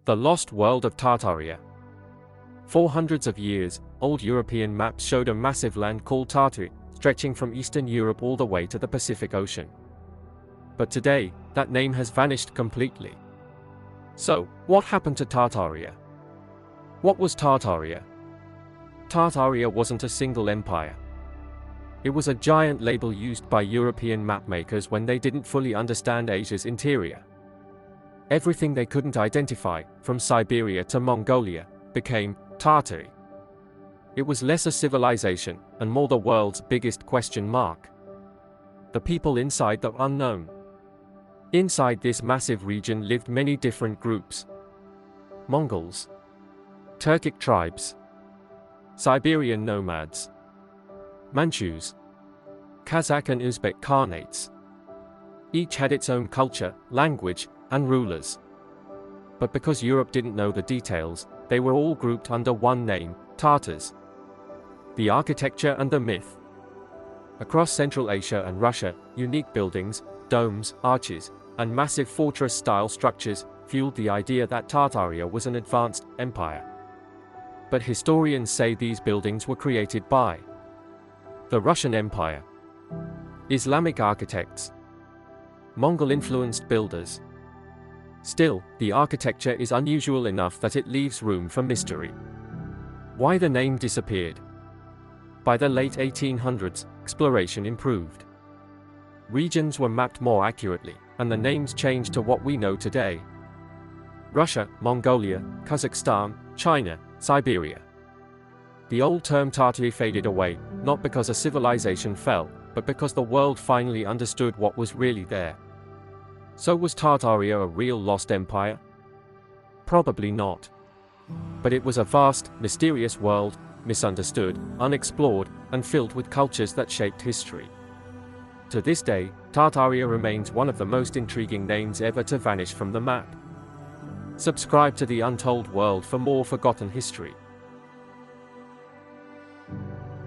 The lost world of Tartaria. For hundreds of years, old European maps showed a massive land called Tartaria, stretching from Eastern Europe all the way to the Pacific Ocean. But today, that name has vanished completely. So, what happened to Tartaria? What was Tartaria? Tartaria wasn't a single empire. It was a giant label used by European mapmakers when they didn't fully understand Asia's interior. Everything they couldn't identify, from Siberia to Mongolia, became Tartary. It was less a civilization, and more the world's biggest question mark. The people inside the unknown. Inside this massive region lived many different groups. Mongols, Turkic tribes, Siberian nomads, Manchus, Kazakh and Uzbek Khanates. Each had its own culture, language, and rulers. But because Europe didn't know the details, they were all grouped under one name, Tartars. The architecture and the myth. Across Central Asia and Russia, unique buildings, domes, arches, and massive fortress-style structures fueled the idea that Tartaria was an advanced empire. But historians say these buildings were created by the Russian Empire, Islamic architects, Mongol-influenced builders. Still, the architecture is unusual enough that it leaves room for mystery. Why the name disappeared? By the late 1800s, exploration improved. Regions were mapped more accurately, and the names changed to what we know today. Russia, Mongolia, Kazakhstan, China, Siberia. The old term Tartary faded away, not because a civilization fell, but because the world finally understood what was really there. So was Tartaria a real lost empire? Probably not. But it was a vast, mysterious world, misunderstood, unexplored, and filled with cultures that shaped history. To this day, Tartaria remains one of the most intriguing names ever to vanish from the map. Subscribe to the Untold World for more forgotten history.